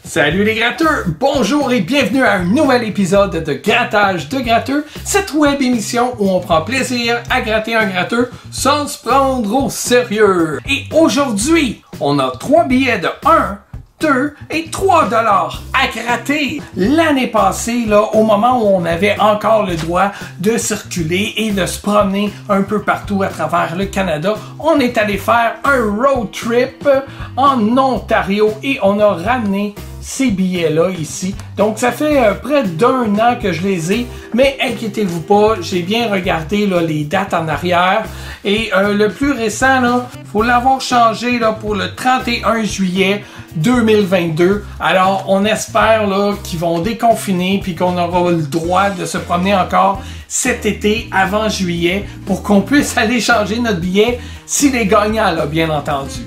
Salut les gratteurs, bonjour et bienvenue à un nouvel épisode de Grattage de gratteux, cette web émission où on prend plaisir à gratter un gratteux sans se prendre au sérieux. Et aujourd'hui, on a 3 billets de 1, 2 et 3 $ à gratter. L'année passée, là, au moment où on avait encore le droit de circuler et de se promener un peu partout à travers le Canada, on est allé faire un road trip en Ontario et on a ramené ces billets-là ici. Donc ça fait près d'1 an que je les ai, mais inquiétez-vous pas, j'ai bien regardé là, les dates en arrière et le plus récent, il faut l'avoir changé là, pour le 31 juillet 2022. Alors on espère là, qu'ils vont déconfiner puis qu'on aura le droit de se promener encore cet été avant juillet pour qu'on puisse aller changer notre billet s'il est gagnant, là, bien entendu.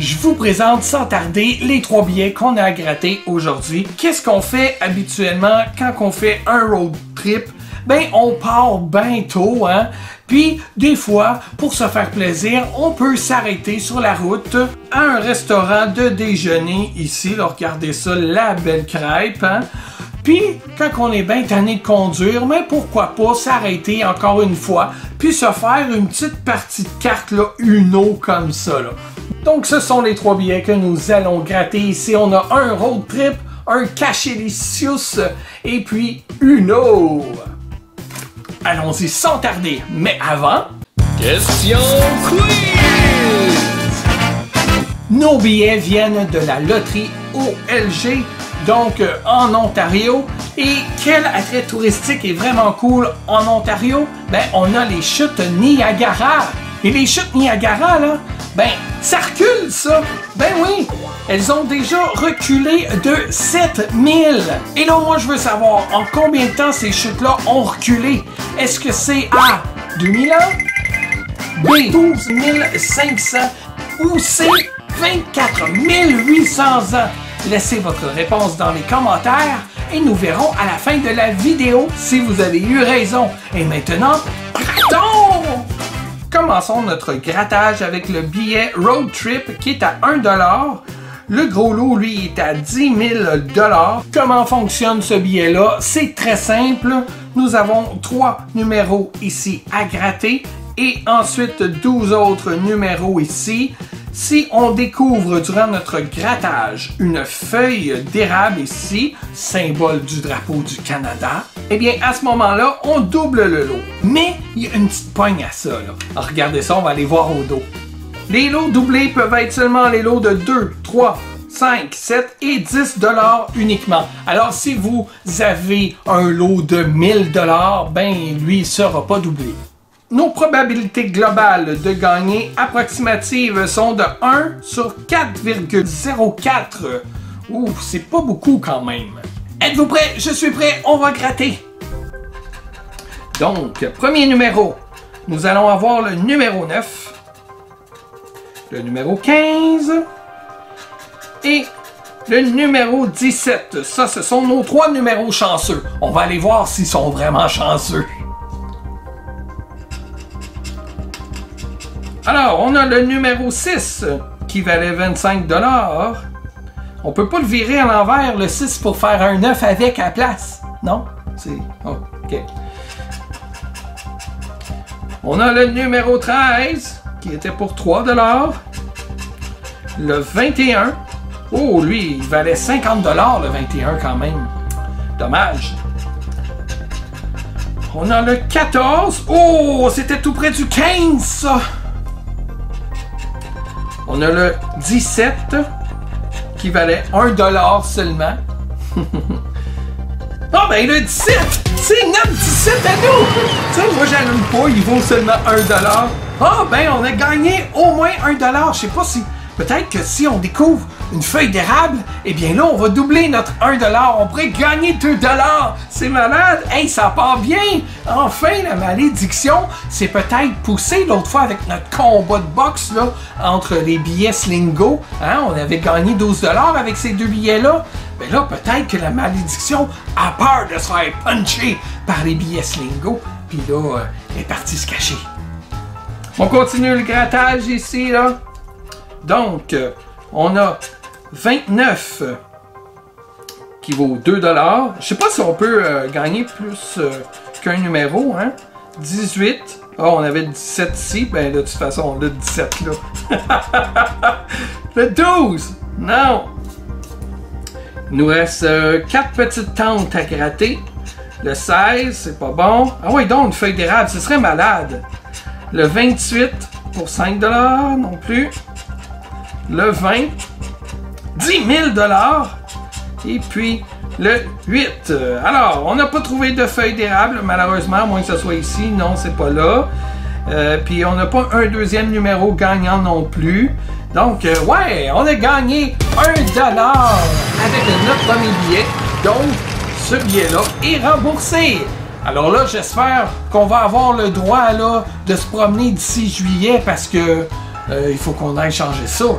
Je vous présente sans tarder les 3 billets qu'on a à gratter aujourd'hui. Qu'est-ce qu'on fait habituellement quand on fait un road trip? Ben, on part bien tôt, hein? Puis, des fois, pour se faire plaisir, on peut s'arrêter sur la route à un restaurant de déjeuner ici. Là, regardez ça, la belle crêpe, hein? Puis, quand on est bien tanné de conduire, mais pourquoi pas s'arrêter encore une fois, puis se faire une petite partie de cartes, là, Uno comme ça, là. Donc, ce sont les 3 billets que nous allons gratter ici. On a un road trip, un Cachelicious et puis Uno. Allons-y sans tarder. Mais avant... Question quiz! Nos billets viennent de la loterie OLG, donc en Ontario. Et quel attrait touristique est vraiment cool en Ontario? Ben, on a les chutes Niagara. Et les chutes Niagara, là, ben, ça recule, ça! Ben oui! Elles ont déjà reculé de 7000! Et là, moi, je veux savoir, en combien de temps ces chutes-là ont reculé? Est-ce que c'est A, 2000 ans? B, 12 500? Ou C, 24 800 ans? Laissez votre réponse dans les commentaires et nous verrons à la fin de la vidéo si vous avez eu raison. Et maintenant, grattons! Commençons notre grattage avec le billet Road Trip qui est à 1 $. Le gros lot, lui, est à 10 000 $. Comment fonctionne ce billet-là? C'est très simple. Nous avons 3 numéros ici à gratter et ensuite 12 autres numéros ici. Si on découvre durant notre grattage une feuille d'érable ici, symbole du drapeau du Canada, eh bien à ce moment-là, on double le lot. Mais il y a une petite poigne à ça, là. Alors, regardez ça, on va aller voir au dos. Les lots doublés peuvent être seulement les lots de 2, 3, 5, 7 et 10 $ uniquement. Alors si vous avez un lot de 1000 $, ben lui, il ne sera pas doublé. Nos probabilités globales de gagner approximatives sont de 1 sur 4,04. Ouh, c'est pas beaucoup quand même. Êtes-vous prêts? Je suis prêt, on va gratter. Donc, premier numéro, nous allons avoir le numéro 9, le numéro 15 et le numéro 17. Ça, ce sont nos 3 numéros chanceux. On va aller voir s'ils sont vraiment chanceux. Alors, on a le numéro 6 qui valait 25 $. On peut pas le virer à l'envers, le 6, pour faire un 9 avec à la place. Non? C'est... Oh, OK. On a le numéro 13 qui était pour 3 $. Le 21. Oh, lui, il valait 50 $, le 21 quand même. Dommage. On a le 14. Oh, c'était tout près du 15, ça. On a le 17 qui valait 1 $ seulement. Ah ben le 17! C'est notre 17 à nous! Tu sais, moi j'allume pas, il vaut seulement 1 $. Ah ben on a gagné au moins 1 $. Je sais pas si... Peut-être que si on découvre une feuille d'érable, eh bien là on va doubler notre 1 $. On pourrait gagner 2 $. C'est malade! Hey, ça part bien! Enfin, la malédiction s'est peut-être poussée l'autre fois avec notre combat de boxe là, entre les billets Slingo. Hein? On avait gagné 12 $ avec ces 2 billets-là. Mais là, peut-être que la malédiction a peur de se faire puncher par les billets Slingo. Puis là, elle est partie se cacher. On continue le grattage ici, là. Donc, on a 29 qui vaut 2 $. Je sais pas si on peut gagner plus qu'un numéro, hein. 18. Oh, on avait 17 ici. Ben, de toute façon, on a 17 là. Le 12. Non. Il nous reste 4 petites tentes à gratter. Le 16, c'est pas bon. Ah oui, donc une feuille d'érable, ce serait malade. Le 28 pour 5 $ non plus. Le 20, 10 000 $. Et puis le 8. Alors, on n'a pas trouvé de feuille d'érable, malheureusement, à moins que ce soit ici. Non, c'est pas là. Puis on n'a pas un deuxième numéro gagnant non plus. Donc, ouais, on a gagné 1 $ avec notre premier billet. Donc, ce billet-là est remboursé. Alors là, j'espère qu'on va avoir le droit là, de se promener d'ici juillet parce que il faut qu'on aille changer ça. Là.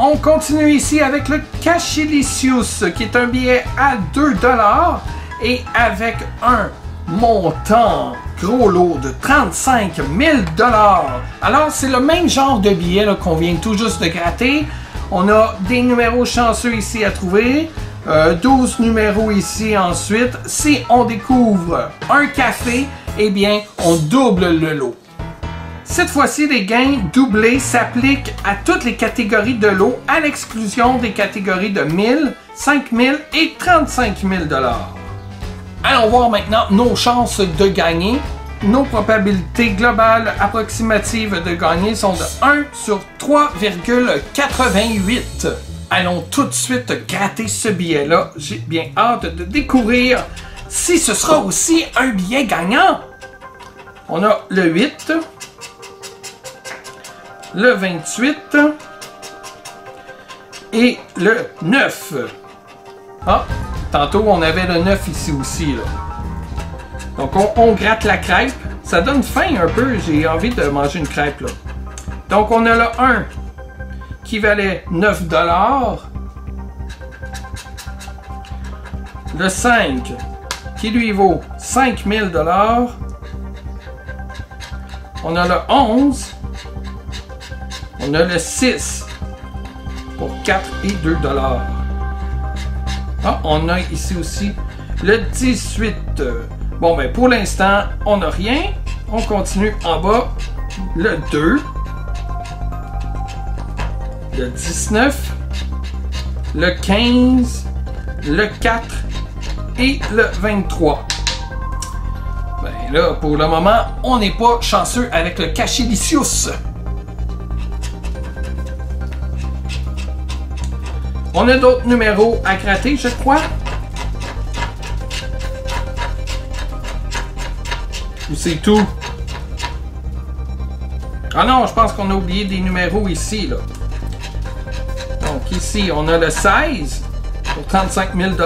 On continue ici avec le Cachilicious, qui est un billet à 2 $ et avec un montant gros lot de 35 000 $. Alors, c'est le même genre de billet qu'on vient tout juste de gratter. On a des numéros chanceux ici à trouver. 12 numéros ici ensuite. Si on découvre un café, eh bien, on double le lot. Cette fois-ci, les gains doublés s'appliquent à toutes les catégories de lots, à l'exclusion des catégories de 1000, 5000 et 35 000 $. Allons voir maintenant nos chances de gagner. Nos probabilités globales approximatives de gagner sont de 1 sur 3,88. Allons tout de suite gratter ce billet-là. J'ai bien hâte de découvrir si ce sera aussi un billet gagnant. On a le 8, le 28 et le 9. Ah, tantôt on avait le 9 ici aussi, là. Donc on gratte la crêpe. Ça donne faim un peu, j'ai envie de manger une crêpe, là. Donc on a le 1 qui valait 9 $. Le 5 qui lui vaut 5 000 $. On a le 11. On a le 6 pour 4 et 2 $. Ah, on a ici aussi le 18. Bon, ben pour l'instant, on n'a rien. On continue en bas. Le 2. Le 19. Le 15. Le 4. Et le 23. Ben là, pour le moment, on n'est pas chanceux avec le Cachilicious. On a d'autres numéros à gratter, je crois. Ou c'est tout? Ah non, je pense qu'on a oublié des numéros ici, là. Donc ici, on a le 16 pour 35 000 $.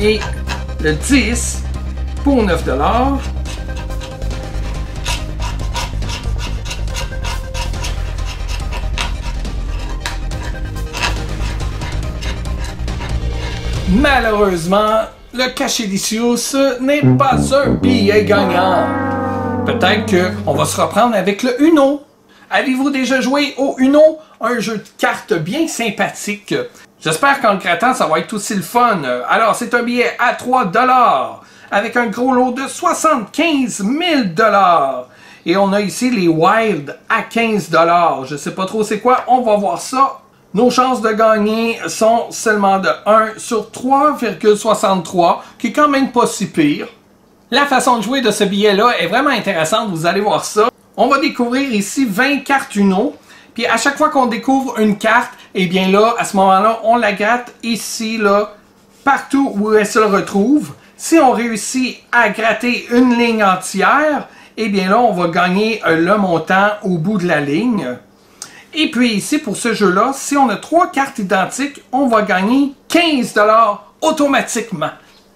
Et le 10 pour 9 $. Malheureusement, le Cachilicious n'est pas un billet gagnant. Peut-être qu'on va se reprendre avec le Uno. Avez-vous déjà joué au Uno? Un jeu de cartes bien sympathique. J'espère qu'en le grattant, ça va être aussi le fun. Alors, c'est un billet à 3 $ avec un gros lot de 75 000 $. Et on a ici les Wild à 15 $. Je sais pas trop c'est quoi, on va voir ça. Nos chances de gagner sont seulement de 1 sur 3,63, qui est quand même pas si pire. La façon de jouer de ce billet-là est vraiment intéressante, vous allez voir ça. On va découvrir ici 20 cartes Uno, puis à chaque fois qu'on découvre une carte, et bien là, à ce moment-là, on la gratte ici, là, partout où elle se retrouve. Si on réussit à gratter une ligne entière, et bien là, on va gagner le montant au bout de la ligne. Et puis ici, pour ce jeu-là, si on a 3 cartes identiques, on va gagner 15 $ automatiquement.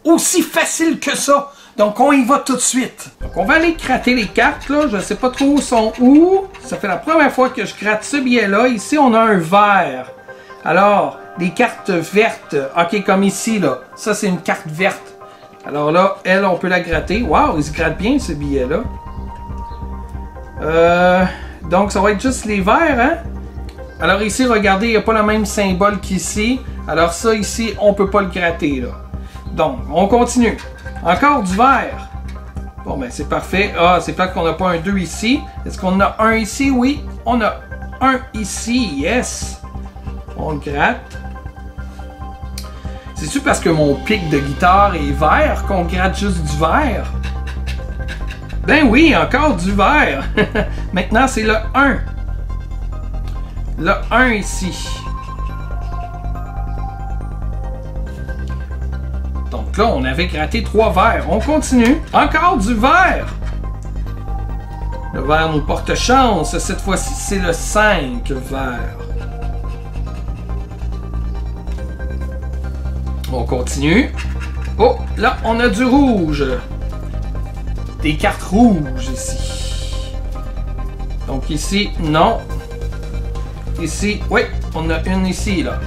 Aussi facile que ça. Donc, on y va tout de suite. Donc, on va aller gratter les cartes, là. Je ne sais pas trop où sont où. Ça fait la première fois que je gratte ce billet-là. Ici, on a un vert. Alors, des cartes vertes. OK, comme ici, là. Ça, c'est une carte verte. Alors là, elle, on peut la gratter. Waouh, il se gratte bien, ce billet-là. Donc, ça va être juste les verts, hein? Alors ici, regardez, il n'y a pas le même symbole qu'ici. Alors ça ici, on peut pas le gratter là. Donc, on continue. Encore du vert. Bon, ben c'est parfait. Ah, c'est plate qu'on n'a pas un 2 ici. Est-ce qu'on a un ici? Oui, on a un ici. Yes! On le gratte. C'est-tu parce que mon pic de guitare est vert qu'on gratte juste du vert? Ben oui, encore du vert. Maintenant, c'est le 1. Le 1 ici. Donc là, on avait gratté 3 verts. On continue. Encore du vert. Le vert nous porte chance. Cette fois-ci, c'est le 5 vert. On continue. Oh, là, on a du rouge. Des cartes rouges ici. Donc ici, non. Ici, oui, on a une ici, là.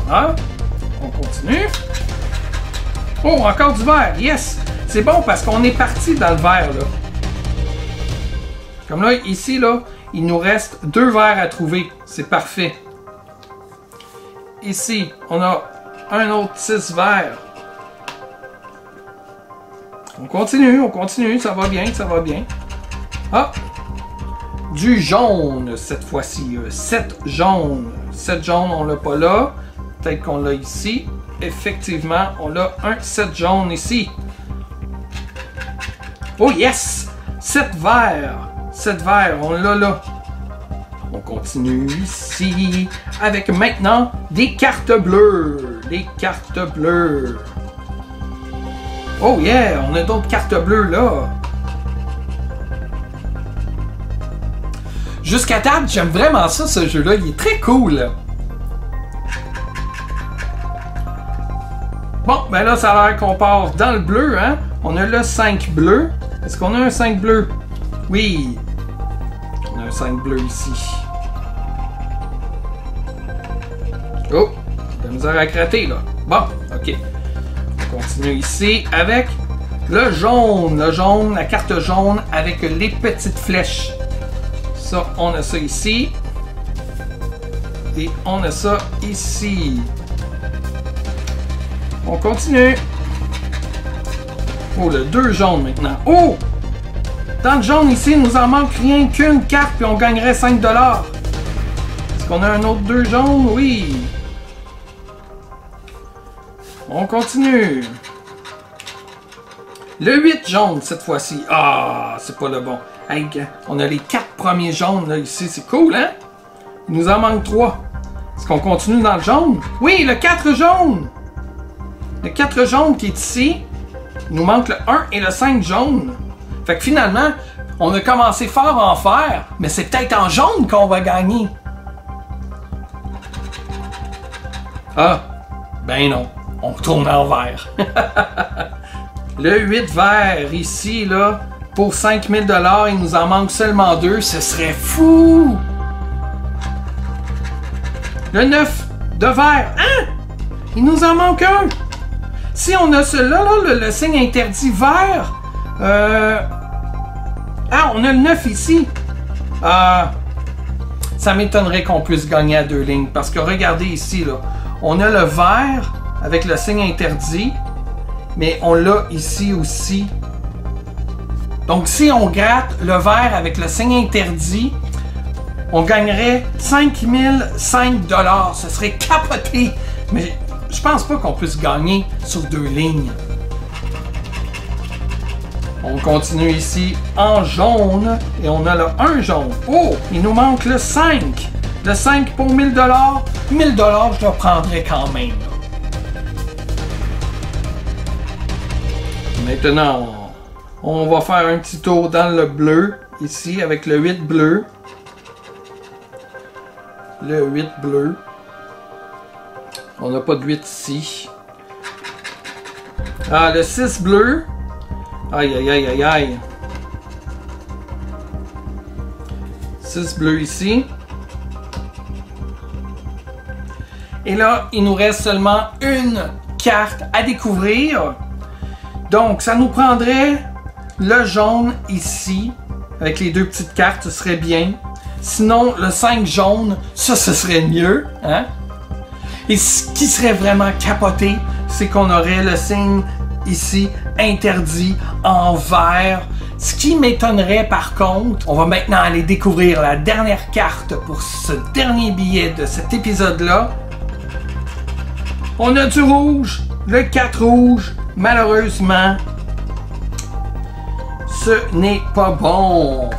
Voilà. On continue. Oh, encore du vert. Yes! C'est bon parce qu'on est parti dans le vert, là. Comme là, ici, là, il nous reste 2 verts à trouver. C'est parfait. Ici, on a un autre 6 verts. On continue, ça va bien, ça va bien. Ah! Du jaune, cette fois-ci. 7 jaunes. 7 jaunes, on l'a pas là. Peut-être qu'on l'a ici. Effectivement, on a un 7 jaune ici. Oh yes! 7 verts. 7 verts, on l'a là. On continue ici avec maintenant des cartes bleues. Des cartes bleues. Oh yeah, on a d'autres cartes bleues là. Jusqu'à date, j'aime vraiment ça, ce jeu-là. Il est très cool. Bon, ben là, ça a l'air qu'on part dans le bleu, hein. On a le 5 bleu. Est-ce qu'on a un 5 bleu? Oui. On a un 5 bleu ici. Oh, de la misère à gratter, là. Bon, ok. On continue ici avec le jaune. Le jaune, la carte jaune avec les petites flèches. Ça, on a ça ici. Et on a ça ici. On continue. Oh, le 2 jaune maintenant. Oh! Dans le jaune ici, il nous en manque rien qu'une carte, puis on gagnerait 5 $. Est-ce qu'on a un autre 2 jaune? Oui. On continue. Le 8 jaune cette fois-ci. Ah, c'est pas le bon. Hey, on a les 4 premiers jaunes là ici. C'est cool, hein? Il nous en manque 3. Est-ce qu'on continue dans le jaune? Oui, le 4 jaune. Le 4 jaune qui est ici. Il nous manque le 1 et le 5 jaune. Fait que finalement, on a commencé fort en fer, mais c'est peut-être en jaune qu'on va gagner. Ah, ben non. On retourne en vert. Le 8 vert ici, là, pour 5 000 $, il nous en manque seulement 2. Ce serait fou! Le 9 de vert. Hein? Il nous en manque un. Si on a celui-là, là, le signe interdit vert. Ah, on a le 9 ici. Ça m'étonnerait qu'on puisse gagner à 2 lignes. Parce que regardez ici, là. On a le vert avec le signe interdit. Mais on l'a ici aussi. Donc si on gratte le vert avec le signe interdit, on gagnerait 5005 $. Ce serait capoté. Mais je pense pas qu'on puisse gagner sur 2 lignes. On continue ici en jaune. Et on a le 1 jaune. Oh, il nous manque le 5. Le 5 pour 1000 $. 1000 $, je le prendrais quand même. Maintenant, on va faire un petit tour dans le bleu. Ici, avec le 8 bleu. Le 8 bleu. On n'a pas de 8 ici. Ah, le 6 bleu. Aïe, aïe, aïe, aïe, aïe. 6 bleu ici. Et là, il nous reste seulement une carte à découvrir. Donc, ça nous prendrait le jaune ici. Avec les 2 petites cartes, ce serait bien. Sinon, le 5 jaune, ça, ce serait mieux. Hein? Et ce qui serait vraiment capoté, c'est qu'on aurait le signe ici interdit en vert. Ce qui m'étonnerait par contre, on va maintenant aller découvrir la dernière carte pour ce dernier billet de cet épisode-là. On a du rouge, le 4 rouge. Malheureusement, ce n'est pas bon.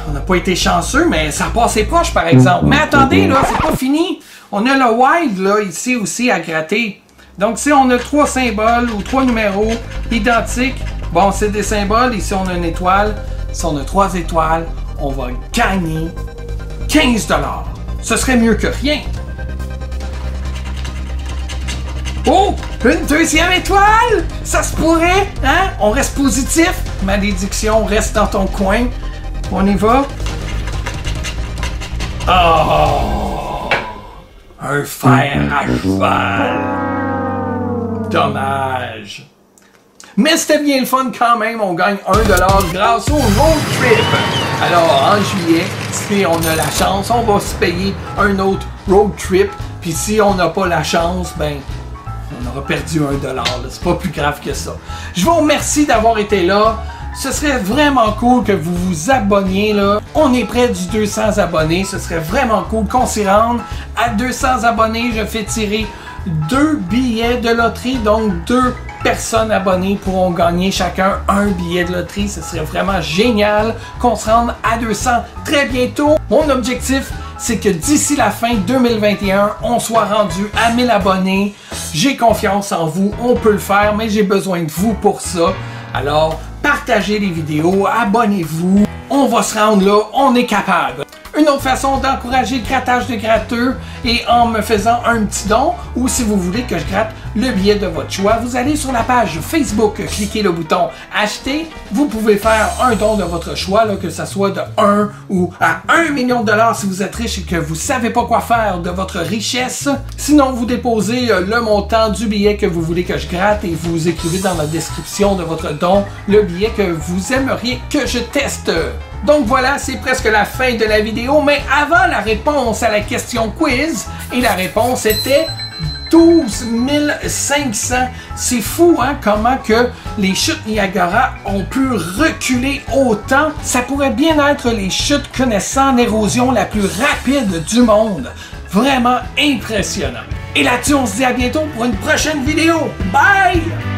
On n'a pas été chanceux, mais ça a passé proche par exemple. Mais attendez, là, c'est pas fini. On a le wild, là, ici aussi à gratter. Donc si on a 3 symboles ou 3 numéros identiques, bon, c'est des symboles. Ici, on a une étoile. Si on a 3 étoiles, on va gagner 15 $. Ce serait mieux que rien. Oh! Une deuxième étoile! Ça se pourrait, hein? On reste positif. Malédiction, reste dans ton coin. On y va. Oh! Un fer à cheval. Dommage. Mais c'était bien le fun quand même. On gagne 1 $ grâce au road trip. Alors, en juillet, si on a la chance, on va se payer un autre road trip. Puis si on n'a pas la chance, ben... on aura perdu 1 $. C'est pas plus grave que ça. Je vous remercie d'avoir été là. Ce serait vraiment cool que vous vous abonniez là. On est près du 200 abonnés. Ce serait vraiment cool qu'on s'y rende. À 200 abonnés, je fais tirer 2 billets de loterie. Donc 2 personnes abonnées pourront gagner chacun un billet de loterie. Ce serait vraiment génial qu'on se rende à 200 très bientôt. Mon objectif, c'est que d'ici la fin 2021, on soit rendu à 1000 abonnés. J'ai confiance en vous, on peut le faire, mais j'ai besoin de vous pour ça. Alors, partagez les vidéos, abonnez-vous. On va se rendre là, on est capable. Une autre façon d'encourager le grattage de gratteux est en me faisant un petit don, ou si vous voulez que je gratte le billet de votre choix, vous allez sur la page Facebook, cliquez le bouton acheter. Vous pouvez faire un don de votre choix, là, que ce soit de 1 ou à 1 million de $ si vous êtes riche et que vous savez pas quoi faire de votre richesse. Sinon, vous déposez le montant du billet que vous voulez que je gratte et vous écrivez dans la description de votre don le billet que vous aimeriez que je teste. Donc voilà, c'est presque la fin de la vidéo, mais avant la réponse à la question quiz, et la réponse était 12 500. C'est fou, hein, comment que les chutes Niagara ont pu reculer autant. Ça pourrait bien être les chutes connaissant l'érosion la plus rapide du monde. Vraiment impressionnant. Et là-dessus, on se dit à bientôt pour une prochaine vidéo. Bye!